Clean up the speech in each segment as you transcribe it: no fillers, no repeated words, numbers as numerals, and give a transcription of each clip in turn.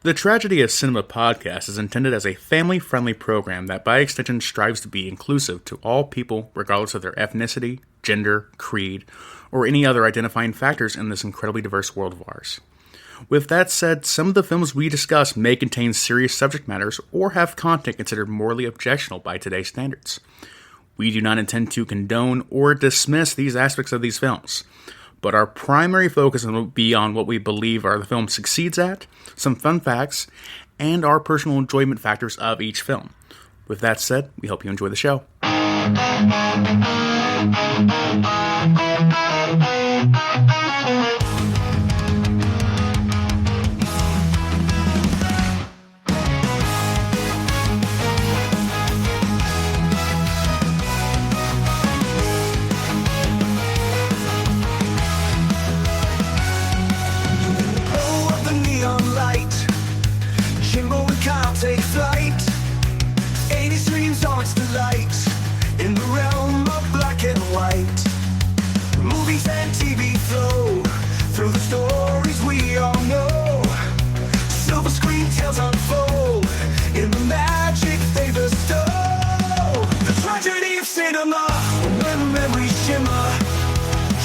The Tragedy of Cinema podcast is intended as a family-friendly program that by extension strives to be inclusive to all people regardless of their ethnicity, gender, creed, or any other identifying factors in this incredibly diverse world of ours. With that said, some of the films we discuss may contain serious subject matters or have content considered morally objectionable by today's standards. We do not intend to condone or dismiss these aspects of these films, but our primary focus will be on what we believe the film succeeds at, some fun facts, and our personal enjoyment factors of each film. With that said, we hope you enjoy the show. Jimbo and Kyle take flight. 80s dreams are its delight. In the realm of black and white. Movies and TV flow through the stories we all know. Silver screen tales unfold in the magic they bestow. The tragedy of cinema, when the memories shimmer.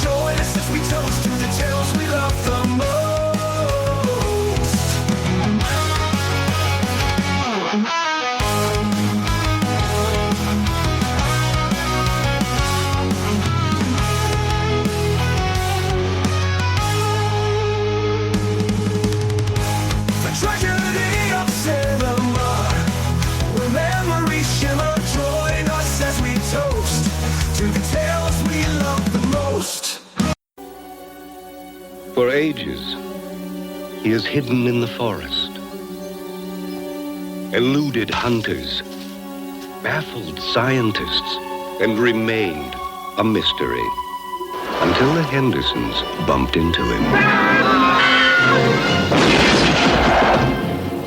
Join us as we toast to the tales we love the most. Tragedy of cinema, where memories shimmer. Join us as we toast to the tales we love the most. For ages, he has hidden in the forest, eluded hunters, baffled scientists, and remained a mystery until the Hendersons bumped into him.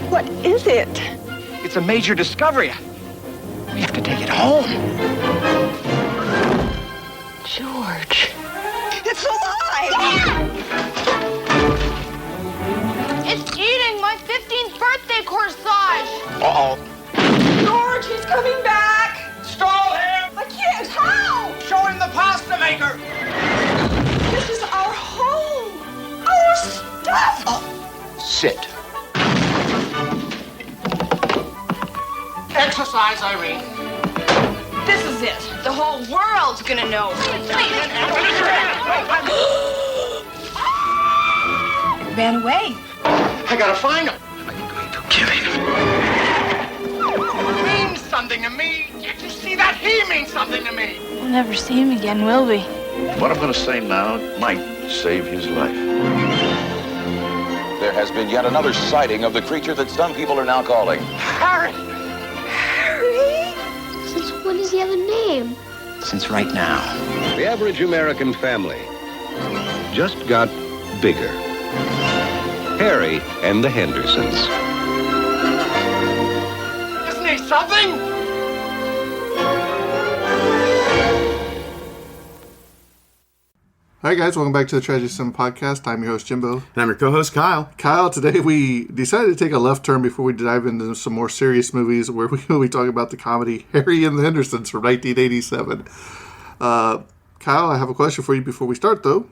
What is it? It's a major discovery. We have to take it home. George. It's alive! It's eating my 15th birthday corsage! Uh-oh. George, he's coming back! Stall him! I can't. How? Show him the pasta maker! This is our home! Our stuff! Sit. Exercise, Irene. This is it. The whole world's gonna know. Ran away. I gotta find him. Are you going to kill him? He means something to me. Can't you see that? He means something to me. We'll never see him again, will we? What I'm going to say now might save his life. There has been yet another sighting of the creature that some people are now calling Harry! Harry? Since when does he have a name? Since right now. The average American family just got bigger. Harry and the Hendersons. Isn't he something? Hi guys, welcome back to the Tragedy of Cinema podcast. I'm your host Jimbo. And I'm your co-host, Kyle. Kyle, today we decided to take a left turn before we dive into some more serious movies where we talk about the comedy Harry and the Hendersons from 1987. Kyle, I have a question for you before we start though.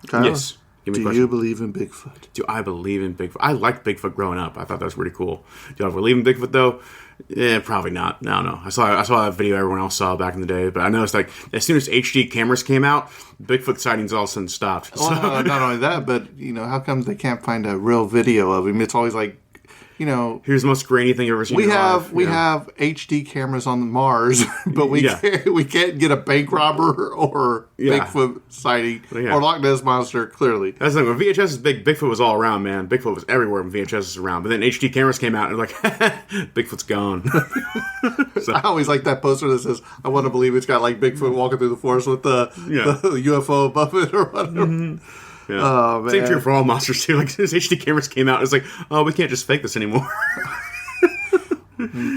Kyle, Yes. Give me a do question. you believe in Bigfoot? Do I believe in Bigfoot? I liked Bigfoot growing up. I thought that was pretty cool. Do I believe in Bigfoot though? Yeah, probably not. No. I saw that video everyone else saw back in the day, but I noticed like as soon as HD cameras came out, Bigfoot sightings all of a sudden stopped. Well, no, not only that, but how come they can't find a real video of him? It's always like, here's the most grainy thing you've ever seen. We have HD cameras on Mars, but we can't get a bank robber or Bigfoot sighting or Loch Ness monster. Clearly, that's the thing. When VHS is big, Bigfoot was all around, man. Bigfoot was everywhere when VHS was around. But then HD cameras came out and like, Bigfoot's gone. So. I always like that poster that says, "I want to believe it's got like Bigfoot walking through the forest with the UFO above it or whatever." Mm-hmm. Yeah. Oh, man. Same true for all monsters too. Like as soon as HD cameras came out, it's like, oh, we can't just fake this anymore.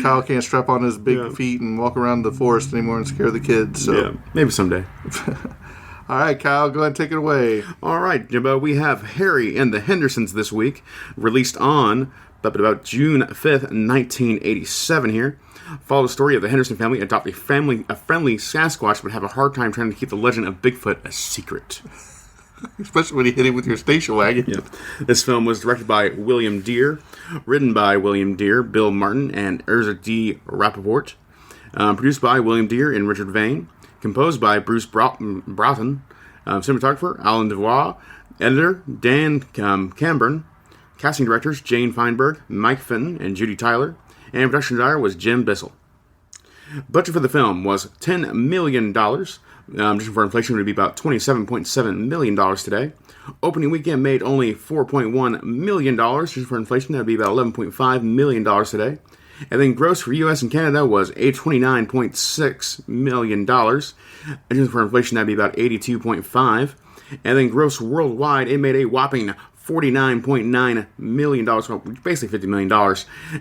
Kyle can't strap on his big feet and walk around the forest anymore and scare the kids. So maybe someday. All right, Kyle, go ahead and take it away. All right, Jimbo, we have Harry and the Hendersons this week, released on about June 5th, 1987 here. Follow the story of the Henderson family adopt a friendly Sasquatch, but have a hard time trying to keep the legend of Bigfoot a secret. Especially when you hit him with your station wagon. Yeah. This film was directed by William Deere, written by William Deere, Bill Martin, and Urza D. Rappaport. Produced by William Deere and Richard Vane. Composed by Bruce Broughton. Cinematographer, Alan Devois. Editor, Dan Camburn. Casting directors, Jane Feinberg, Mike Fenton, and Judy Tyler. And production designer was Jim Bissell. Budget for the film was $10 million. Just for inflation, it would be about $27.7 million today. Opening weekend made only $4.1 million. Just for inflation, that would be about $11.5 million today. And then gross for U.S. and Canada was $29.6 million. Just for inflation, that would be about $82.5. And then gross worldwide, it made a whopping $49.9 million, well, basically $50 million.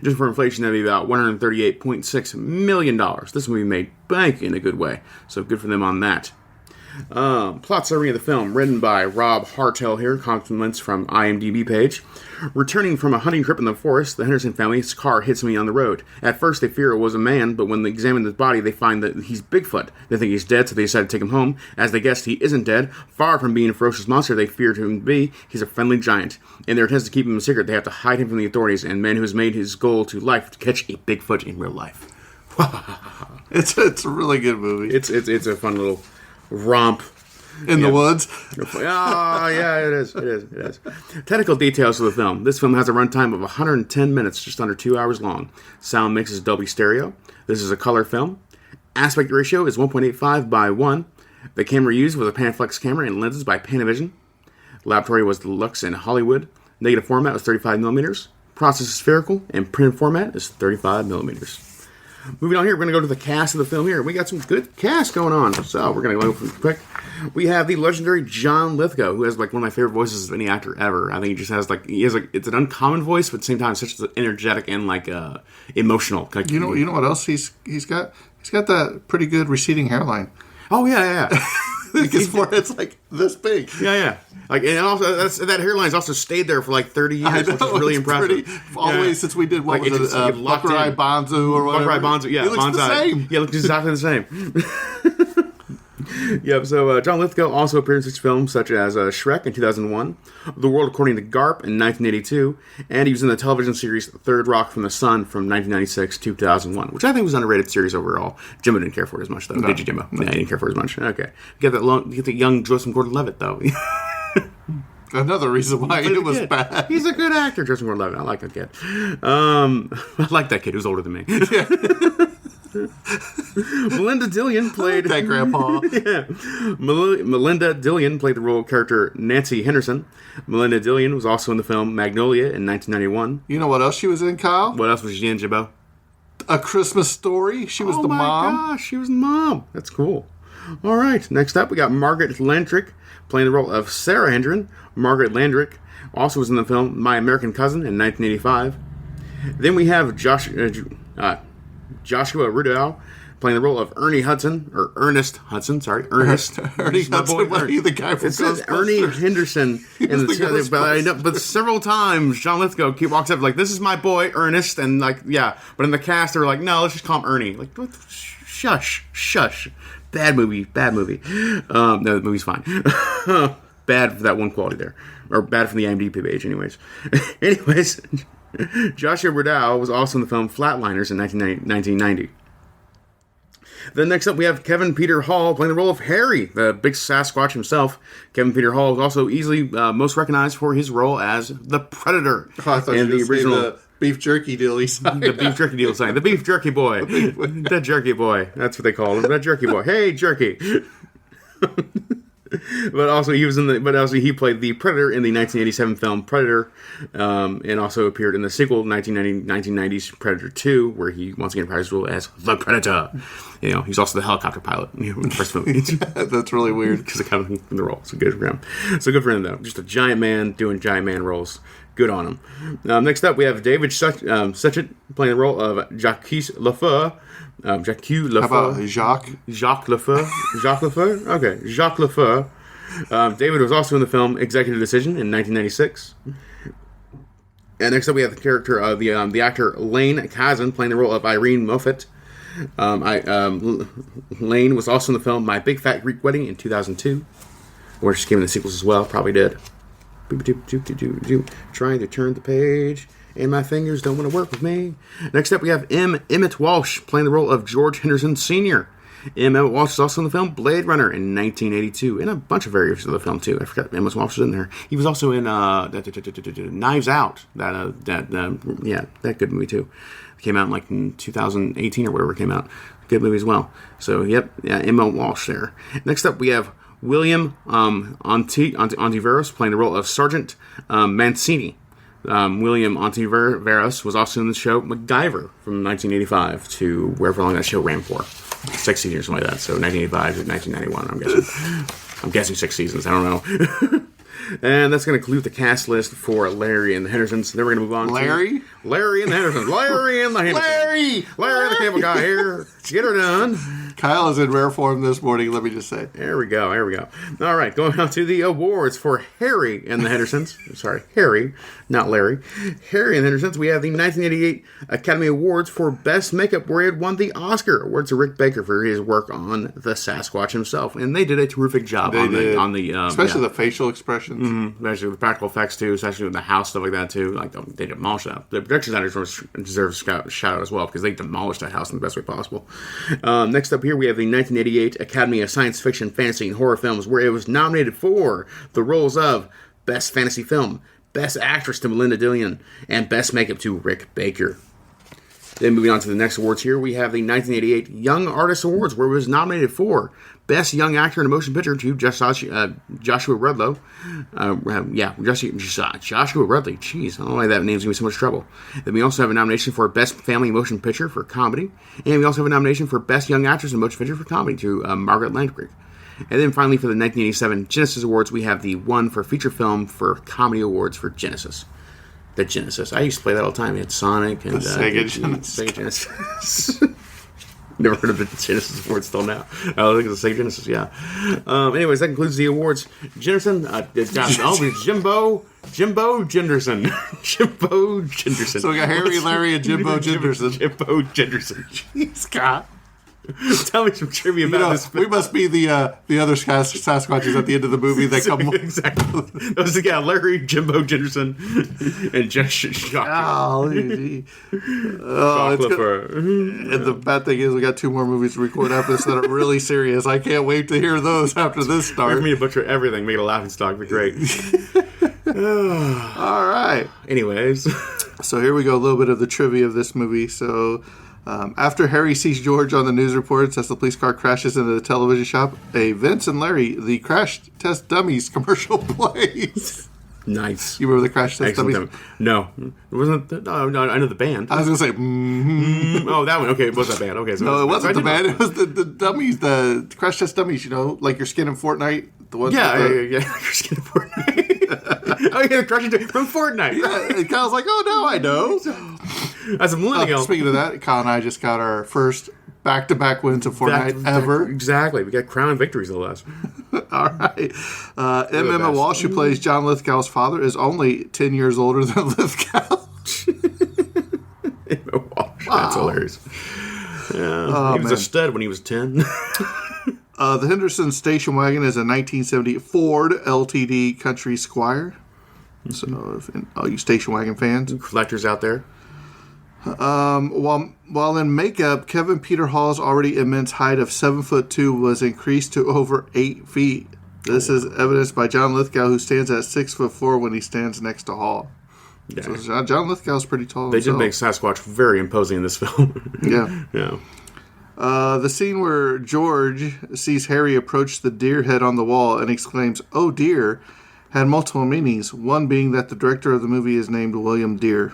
Just for inflation, that'd be about $138.6 million. This movie made bank in a good way, so good for them on that. Plot summary of the film, written by Rob Hartel here, compliments from IMDb page. Returning from a hunting trip in the forest, the Henderson family's car hits somebody on the road. At first, they fear it was a man, but when they examine his body, they find that he's Bigfoot. They think he's dead, so they decide to take him home. As they guessed, he isn't dead. Far from being a ferocious monster they feared him to be, he's a friendly giant. In their attempts to keep him a secret, they have to hide him from the authorities and man who has made his goal to life to catch a Bigfoot in real life. It's a really good movie. It's a fun little romp. In the woods? Oh, yeah, it is. Technical details of the film. This film has a runtime of 110 minutes, just under 2 hours long. Sound mix is Dolby Stereo. This is a color film. Aspect ratio is 1.85 by 1. The camera used was a Panaflex camera and lenses by Panavision. Laboratory was Deluxe in Hollywood. Negative format was 35 millimeters. Process is spherical, and print format is 35 millimeters. Moving on here, we're going to go to the cast of the film here. We got some good cast going on, so we're going to go quick. We have the legendary John Lithgow, who has like one of my favorite voices of any actor ever. I think he just has it's an uncommon voice, but at the same time, such an energetic and emotional. You know what else he's got? He's got that pretty good receding hairline. Oh yeah. His forehead's like this big. Yeah. And also that hairline's also stayed there for like 30 years, which is really impressive. All the way since we did Buckaroo Banzai or whatever. Buckaroo Banzai, yeah. He looks the same. Yeah, looks exactly the same. Yep, so John Lithgow also appeared in such films such as Shrek in 2001, The World According to Garp in 1982, and he was in the television series Third Rock from the Sun from 1996-2001, which I think was an underrated series overall. Jimbo didn't care for it as much, though. No, did you, Jimbo? No, he didn't care for it as much. Okay. Get the young Joseph Gordon-Levitt, though. Another reason why it was bad. He's a good actor, Joseph Gordon-Levitt. I like that kid. I like that kid who's older than me. Yeah. Melinda Dillion played that grandpa. Yeah, Melinda Dillion played the role of character Nancy Henderson. Melinda Dillion was also in the film Magnolia in 1991. You know what else she was in, Kyle? What else was she in, Jimbo? A Christmas Story. She was the mom. Oh my gosh, she was the mom. That's cool. All right, next up we got Margaret Landrick playing the role of Sarah Hendren. Margaret Landrick also was in the film My American Cousin in 1985. Then we have Joshua Rudolph playing the role of Ernest Hudson. Ernest Hudson. Ernie Hudson, the guy from It says Ernie Henderson in the but several times John Lithgow walks up like, this is my boy Ernest, and but in the cast they're like, no, let's just call him Ernie. Like, what shush. Bad movie. No, the movie's fine. Bad for that one quality there. Or bad from the IMDb page, anyways. Joshua Rudolph was also in the film Flatliners in 1990. Then next up we have Kevin Peter Hall playing the role of Harry, the big Sasquatch himself. Kevin Peter Hall is also easily most recognized for his role as the Predator in the original beef jerky deal he signed. The beef jerky deal signed. The beef jerky boy. The jerky boy. That's what they call him. The jerky boy. Hey, jerky. But also he played the Predator in the 1987 film Predator, and also appeared in the sequel 1990's Predator 2, where he once again reprised his role as the Predator. He's also the helicopter pilot in the first movie. That's really weird because it kind of in the role. So good for him. So good for him though. Just a giant man doing giant man roles. Good on him. Next up, we have David Suchet playing the role of Jacques Lefeu. How about Jacques? Jacques Lefeu. Jacques Lefeu? Okay, Jacques Lefeu. David was also in the film Executive Decision in 1996. And next up, we have the character of the actor Lane Kazan playing the role of Irene Moffat. Lane was also in the film My Big Fat Greek Wedding in 2002, where she came in the sequels as well. Probably did. Trying to turn the page, and my fingers don't want to work with me. Next up, we have Emmett Walsh playing the role of George Henderson Sr. Emmett Walsh is also in the film Blade Runner in 1982, and a bunch of variations of the film too. I forgot Emmett Walsh was in there. He was also in Knives Out. That good movie too. It came out in 2018 or whatever it came out. Good movie as well. So Emmett Walsh there. Next up, we have William Ontiveros playing the role of Sergeant Mancini. William Ontiveros was also in the show MacGyver from 1985 to wherever long that show ran for. 6 seasons or something like that. So 1985 to 1991, I'm guessing. I'm guessing 6 seasons. I don't know. And that's going to conclude the cast list for Larry and the Hendersons. Then we're going to move on Larry? to... Larry and the Hendersons. Larry and the Hendersons. Larry the cable guy here. Get her done. Kyle is in rare form this morning, let me just say. There we go. All right, going on to the awards for Harry and the Hendersons. Sorry, Harry, not Larry. Harry and the Hendersons, we have the 1988 Academy Awards for Best Makeup, where he had won the Oscar. Awards to Rick Baker for his work on the Sasquatch himself. And they did a terrific job especially the facial expressions. Mm-hmm. Especially with the practical effects, too. Especially with the house, stuff like that, too. They demolished that. The production designers deserve a shout out as well, because they demolished that house in the best way possible. Next up here, we have the 1988 Academy of Science Fiction, Fantasy, and Horror Films, where it was nominated for the roles of Best Fantasy Film, Best Actress to Melinda Dillon, and Best Makeup to Rick Baker. Then moving on to the next awards here, we have the 1988 Young Artist Awards, where it was nominated for Best Young Actor in a Motion Picture to Joshua Rudlow. Joshua Rudley. Jeez, I don't know why that name's giving me so much trouble. Then we also have a nomination for Best Family Motion Picture for Comedy. And we also have a nomination for Best Young Actress in a Motion Picture for Comedy to Margaret Landgraf. And then finally for the 1987 Genesis Awards, we have the one for Feature Film for Comedy Awards for Genesis. The Genesis. I used to play that all the time. We had Sonic and Sega Genesis. Sega Genesis. Never heard of the Genesis Awards till now. I think it's the Sega Genesis, yeah. Anyways, that concludes the awards. Jimbo Jenderson. Jimbo Jenderson. So we got Harry, Larry, and Jimbo Jenderson. Jimbo Jenderson. Jeez, God. Tell me some trivia about this. We must be the other Sasquatches at the end of the movie that come. Exactly. Those are Larry, Jimbo Jenderson, and Jacques. And the bad thing is, we got 2 more movies to record after this that are really serious. I can't wait to hear those after this starts. Make me to butcher everything, make it a laughing stock. Be great. All right. Anyways, so here we go. A little bit of the trivia of this movie. So. After Harry sees George on the news reports as the police car crashes into the television shop, a Vince and Larry, the Crash Test Dummies commercial plays. Nice. You remember the Crash Test Dummies? No. It wasn't. No, I know the band. I was going to say, Oh, that one. Okay, it was that band. Okay, so no, it wasn't the band. It was the dummies, the Crash Test Dummies, like your skin in Fortnite. The ones yeah, your skin in Fortnite. Oh, yeah, the Crash Test from Fortnite. Yeah, and Kyle's like, oh, no, I know. As a millennial. Speaking of that, Kyle and I just got our first back-to-back wins of Fortnite ever. Exactly. We got crown victories at last. All right. Emmett Walsh, who plays John Lithgow's father, is only 10 years older than Lithgow. Emmett Walsh. Wow. That's hilarious. Yeah. He was a stud when he was 10. The Hendersons station wagon is a 1970 Ford LTD Country Squire. So, all you station wagon fans. Collectors out there. While in makeup, Kevin Peter Hall's already immense height of 7'2" was increased to over 8 feet. This is evidenced by John Lithgow, who stands at 6'4" when he stands next to Hall. Yeah. So John Lithgow's pretty tall. They did make Sasquatch very imposing in this film. Yeah. Yeah. The scene where George sees Harry approach the deer head on the wall and exclaims, "Oh dear," had multiple meanings. One being that the director of the movie is named William Deere.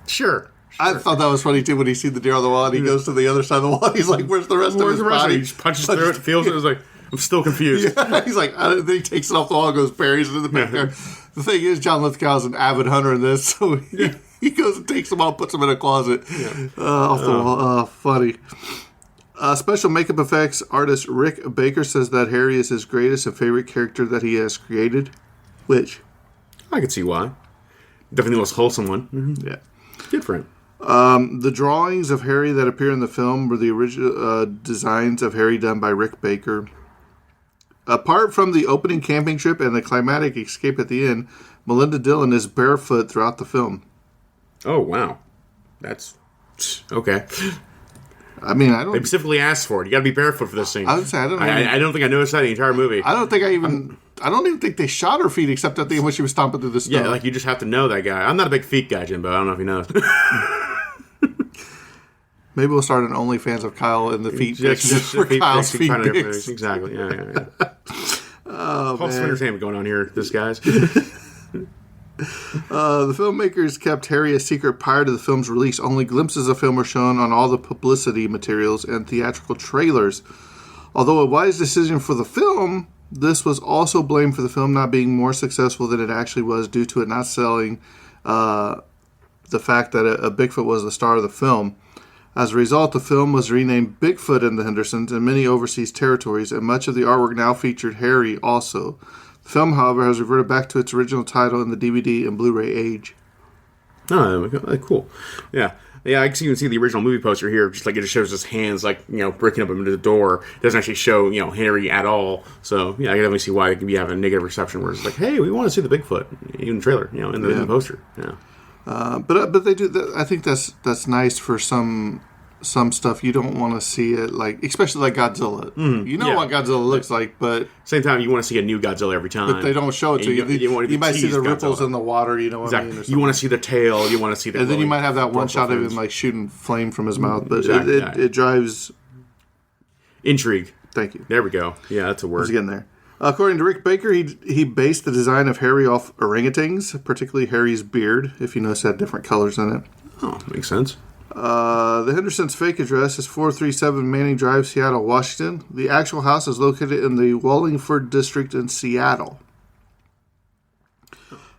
Sure. I thought that was funny too when he sees the deer on the wall and he goes to the other side of the wall. And he's like, "Where's the rest of his body?" He just punches through it, feels it. It's like, I'm still confused. Yeah, he's like, then he takes it off the wall and goes buries it in the backyard. The thing is, John Lithgow's an avid hunter in this, so he goes and takes them all, puts them in a closet off the wall. Funny. Special makeup effects artist Rick Baker says that Harry is his greatest and favorite character that he has created. Which? I could see why. Definitely the most wholesome one. Mm-hmm. Yeah. Good for him. The drawings of Harry that appear in the film were the original designs of Harry done by Rick Baker. Apart from the opening camping trip and the climatic escape at the end, Melinda Dillon is barefoot throughout the film. Oh, wow. That's... okay. I mean, I don't... They specifically asked for it. You gotta be barefoot for this scene. I would say, I don't think I noticed that in the entire movie. I don't even think they shot her feet except at the end when she was stomping through the snow. Yeah, like you just have to know that guy. I'm not a big feet guy, Jimbo. I don't know if he knows. Maybe we'll start an OnlyFans of Kyle in the feet just for Kyle's feet pics. pics. Exactly. Yeah. Oh, Wholesome entertainment going on here, this guys. The filmmakers kept Harry a secret prior to the film's release. Only glimpses of film were shown on all the publicity materials and theatrical trailers. Although a wise decision for the film, this was also blamed for the film not being more successful than it actually was due to it not selling the fact that a Bigfoot was the star of the film. As a result, the film was renamed Bigfoot in the Hendersons in many overseas territories, and much of the artwork now featured Harry also. The film, however, has reverted back to its original title in the DVD and Blu-ray age. Oh, cool. Yeah, I can even see the original movie poster here. Just like it just shows his hands, like, breaking up into the door. It doesn't actually show, Harry at all. So yeah, I can definitely see why it could be having a negative reception. Where it's like, hey, we want to see the Bigfoot in the trailer, in the poster. Yeah. But they do. I think that's nice for some stuff. You don't want to see it, like, especially like Godzilla. What Godzilla looks like, but same time you want to see a new Godzilla every time. But they don't show it to you. You might see the ripples in the water. You know what I mean? You want to see the tail. You want to see the. And then you might have that one shot of him like shooting flame from his mouth. But it drives intrigue. Thank you. There we go. Yeah, that's a word. I was getting there. According to Rick Baker, he based the design of Harry off orangutans, particularly Harry's beard, if you notice, had different colors in it. Oh, makes sense. The Hendersons' fake address is 437 Manning Drive, Seattle, Washington. The actual house is located in the Wallingford district in Seattle.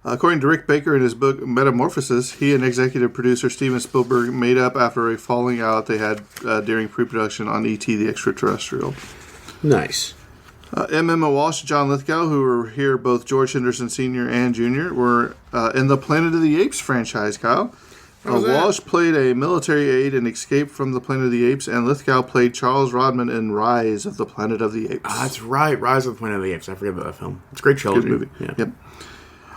According to Rick Baker in his book Metamorphosis, he and executive producer Steven Spielberg made up after a falling out they had during pre-production on E.T. the Extraterrestrial. Nice. Emma Walsh, John Lithgow, who were here, both George Henderson Sr. and Jr., were in the Planet of the Apes franchise, Kyle. Walsh played a military aide in Escape from the Planet of the Apes, and Lithgow played Charles Rodman in Rise of the Planet of the Apes. Ah, that's right, Rise of the Planet of the Apes. I forget about that film. It's a great trilogy. Good movie. Yeah. Yep.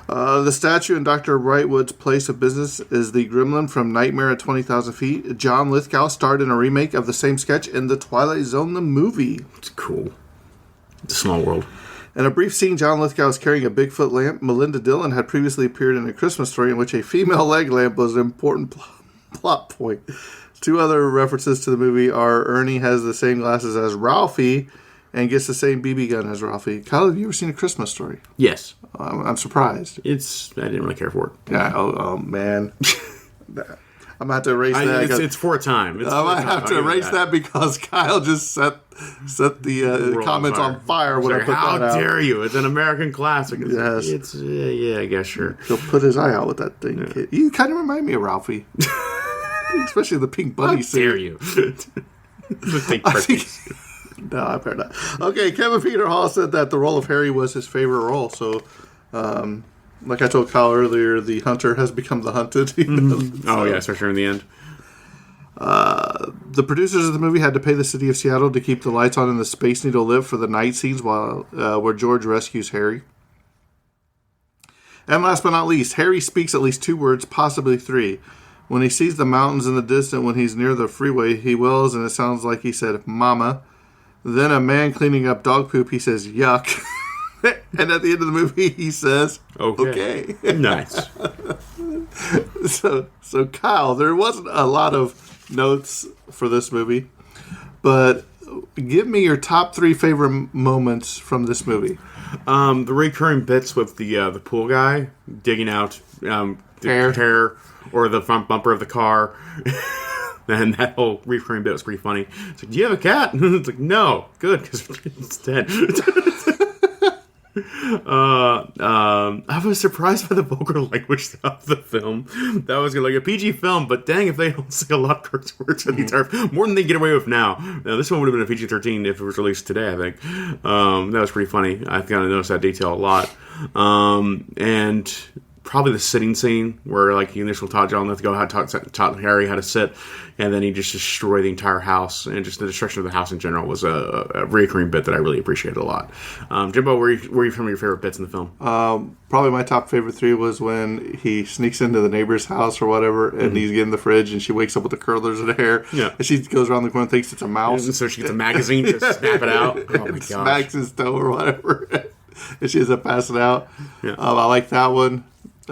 The statue in Dr. Brightwood's place of business is the gremlin from Nightmare at 20,000 Feet. John Lithgow starred in a remake of the same sketch in The Twilight Zone, the movie. It's cool. It's a small world. In a brief scene, John Lithgow is carrying a Bigfoot lamp. Melinda Dillon had previously appeared in A Christmas Story in which a female leg lamp was an important plot point. Two other references to the movie are Ernie has the same glasses as Ralphie and gets the same BB gun as Ralphie. Kyle, have you ever seen A Christmas Story? Yes. I'm surprised. I didn't really care for it. Yeah. Oh man. I'm going to have to erase that. It's for a time. I might have to erase that because Kyle just set the comments on fire when I put that out. How dare you? It's an American classic. Yes. I guess, sure. He'll put his eye out with that thing. Yeah. You kind of remind me of Ralphie. Especially the pink bunny suit. How dare you? The pink turkeys. No, I better not. Okay, Kevin Peter Hall said that the role of Harry was his favorite role. So, like I told Kyle earlier, the hunter has become the hunted. Mm-hmm. Oh, yeah, especially in the end. The producers of the movie had to pay the city of Seattle to keep the lights on in the Space Needle lift for the night scenes where George rescues Harry. And last but not least, Harry speaks at least 2 words, possibly 3. When he sees the mountains in the distance when he's near the freeway, he wails and it sounds like he said, Mama. Then a man cleaning up dog poop, he says, yuck. And at the end of the movie, he says, okay. Nice. So Kyle, there wasn't a lot of notes for this movie, but give me your top 3 favorite moments from this movie. The recurring bits with the pool guy digging out the hair or the front bumper of the car. And that whole recurring bit was pretty funny. It's like, do you have a cat? It's like, no. Good, because it's dead. I was surprised by the vulgar language of the film. That was like a PG film, but dang, if they don't say a lot of curse words for the entire more than they get away with now. Now, this one would have been a PG-13 if it was released today, I think. That was pretty funny. I kind of noticed that detail a lot. And probably the sitting scene where like the initial taught John Lithgow had taught Harry how to sit, and then he just destroyed the entire house, and just the destruction of the house in general was a recurring bit that I really appreciated a lot. Jimbo, where are you from your favorite bits in the film? Probably my top favorite 3 was when he sneaks into the neighbor's house or whatever, and he's getting the fridge, and she wakes up with the curlers in her hair, and she goes around the corner and thinks it's a mouse, and so she gets a magazine to snap it out. Oh my gosh! Smacks his toe or whatever, and she ends up passing out. Yeah. I like that one.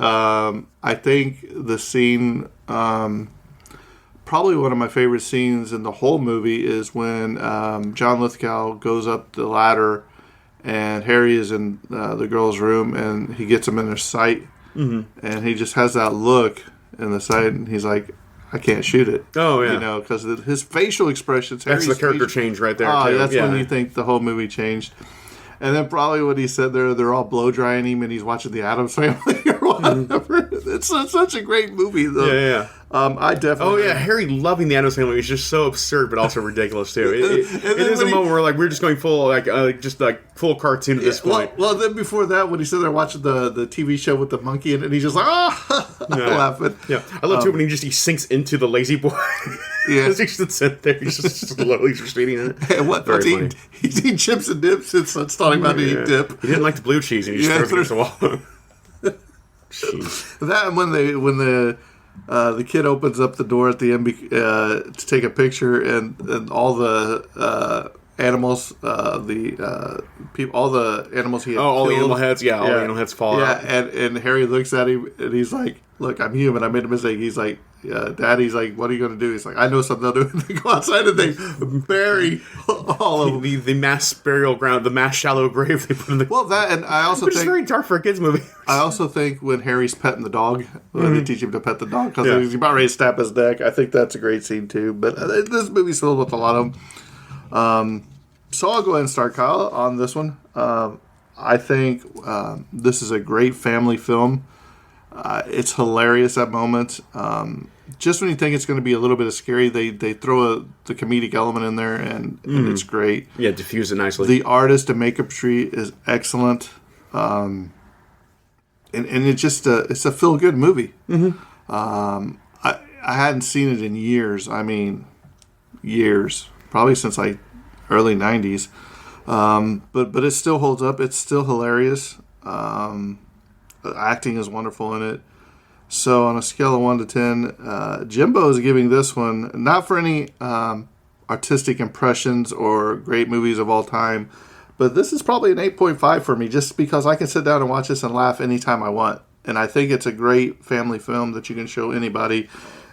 I think the scene, probably one of my favorite scenes in the whole movie is when John Lithgow goes up the ladder and Harry is in the girl's room and he gets him in their sight, and he just has that look in the sight and he's like, I can't shoot it. Oh, yeah. You know, because his facial expressions. That's the character change right there, too. That's when you think the whole movie changed. And then probably when he said they're all blow drying him and he's watching the Addams Family or whatever. It's such a great movie, though. Yeah. I definitely. Oh yeah, Harry loving the Addams Family is just so absurd, but also ridiculous too. It is a moment where like we're just going full just full cartoon at this point. Well, then before that, when he said they're watching the TV show with the monkey and he's just like laughing. Yeah, I love too when he sinks into the lazy boy. Yeah, he just sits there, he's just slowly just eating it. And he's eating chips and dips and so it's talking about to eat dip. He didn't like the blue cheese and he just throws it against the wall. That when the kid opens up the door at the end to take a picture, and all the animals, all the animals he had all killed, the animal heads, all the animal heads fall out. And Harry looks at him and he's like, "Look, I'm human. I made a mistake." He's like, Daddy's like, "What are you going to do?" He's like, "I know something they'll do." And they go outside and they bury all of them. The mass burial ground, the mass shallow grave they put in the... Well, that, and I also which think... is very dark for a kid's movie. I also think when Harry's petting the dog, when they teach him to pet the dog, because he's about ready to snap his neck, I think that's a great scene too. But this movie's filled with a lot of them. So I'll go ahead and start, Kyle, on this one. I think this is a great family film. It's hilarious at moments. Just when you think it's going to be a little bit of scary, they throw the comedic element in there, and it's great. Yeah, diffuse it nicely. The artist and makeup tree is excellent, and it's just it's a feel good movie. I hadn't seen it in years. I mean, years, probably since like early '90s. But it still holds up. It's still hilarious. Acting is wonderful in it. So on a scale of 1 to 10, Jimbo is giving this one, not for any artistic impressions or great movies of all time, but this is probably an 8.5 for me, just because I can sit down and watch this and laugh anytime I want. And I think it's a great family film that you can show anybody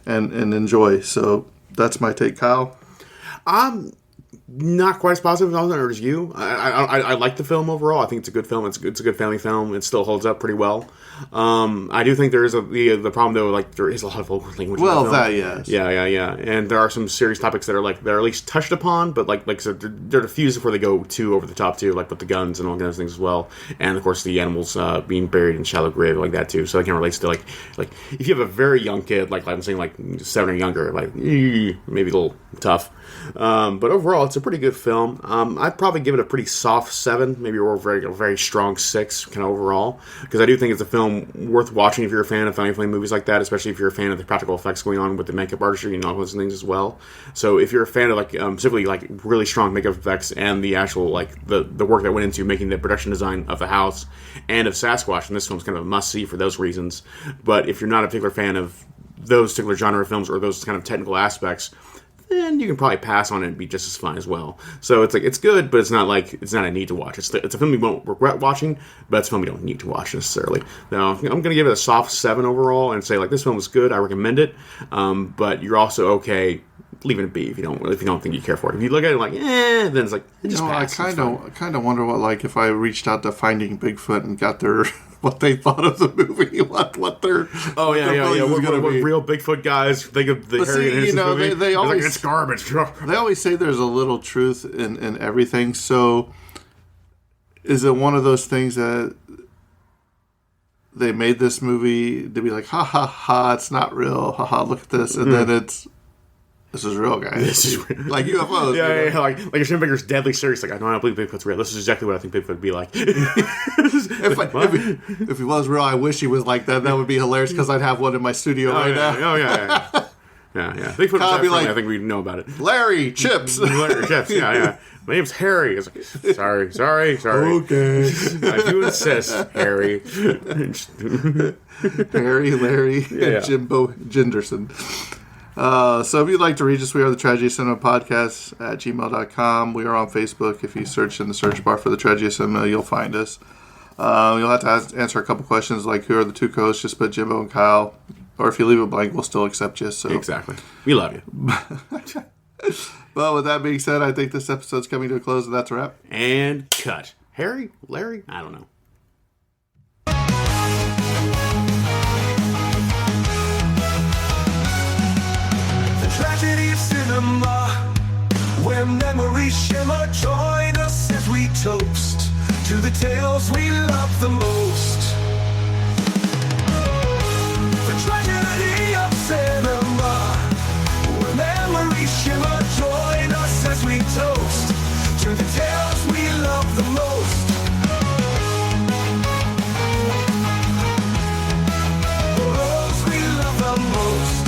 and enjoy. So that's my take, Kyle. Not quite as positive as you. I like the film overall. I think it's a good film. It's a good family film. It still holds up pretty well. I do think there is the problem though. Like there is a lot of vulgar language. Well, in the film. that yes. Yeah. And there are some serious topics that are at least touched upon, but like so they're diffused before they go too over the top too, like with the guns and all kinds of things as well. And of course the animals being buried in shallow grave like that too. So it kind of relates to like if you have a very young kid, like I'm saying like 7 or younger, like maybe a little tough. But overall, it's a pretty good film. I'd probably give it a pretty soft 7, maybe a very strong 6, kind of overall, because I do think it's a film worth watching if you're a fan of family movies like that, especially if you're a fan of the practical effects going on with the makeup artistry and all those things as well. So if you're a fan of specifically like really strong makeup effects and the actual like the work that went into making the production design of the house and of Sasquatch, and this film's kind of a must see for those reasons. But if you're not a particular fan of those particular genre of films or those kind of technical aspects, then you can probably pass on it and be just as fine as well. So it's like it's good, but it's not a need to watch. It's a film you won't regret watching, but it's a film you don't need to watch necessarily. Now I'm going to give it a soft 7 overall and say like this film is good. I recommend it, but you're also okay leaving it be if you don't think you care for it. If you look at it like then it's like it just passes. I kind of wonder what like if I reached out to Finding Bigfoot and got their what they thought of the movie, what their what real Bigfoot guys think of the Harry and Hendersons movie. They always it's garbage. They always say there's a little truth in everything. So Is it one of those things that they made this movie to be like, ha ha ha, it's not real, ha ha, look at this, and then this is real, guys. This is real. Like UFOs. Yeah, like your Schimmelfinger's deadly serious. Like, I don't believe Bigfoot's real. This is exactly what I think Bigfoot would be like. if he was real, I wish he was like that. That would be hilarious because I'd have one in my studio now. Oh, yeah. Yeah. Bigfoot was be like, I think we know about it. Larry, Chips. Larry, Chips, yeah. My name's Harry. It's like, sorry. Okay. I do insist, Harry. Harry, Larry, and Jimbo Henderson. So if you'd like to reach us, we are the Tragedy Cinema Podcast at gmail.com. We are on Facebook. If you search in the search bar for the Tragedy Cinema, you'll find us. You'll have to answer a couple questions like who are the two co-hosts. Just put Jimbo and Kyle. Or if you leave it blank, we'll still accept you. So. Exactly. We love you. Well, with that being said, I think this episode's coming to a close, and that's a wrap. And cut. Harry? Larry? I don't know. The tragedy of cinema, where memories shimmer. Join us as we toast to the tales we love the most. The tragedy of cinema, where memories shimmer. Join us as we toast to the tales we love the most. Those we love the most.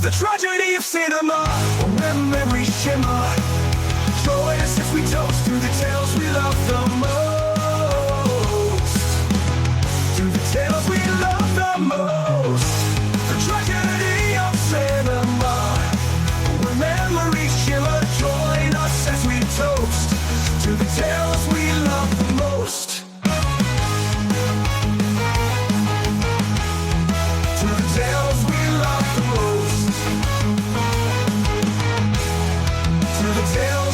The tragedy of cinema, where memories shimmer. Join us as we toast to the tales we love the most. To the tales we love the most. The tragedy of cinema, where memories shimmer. Join us as we toast to the tales we love the most. To the tales we love the most. To the tales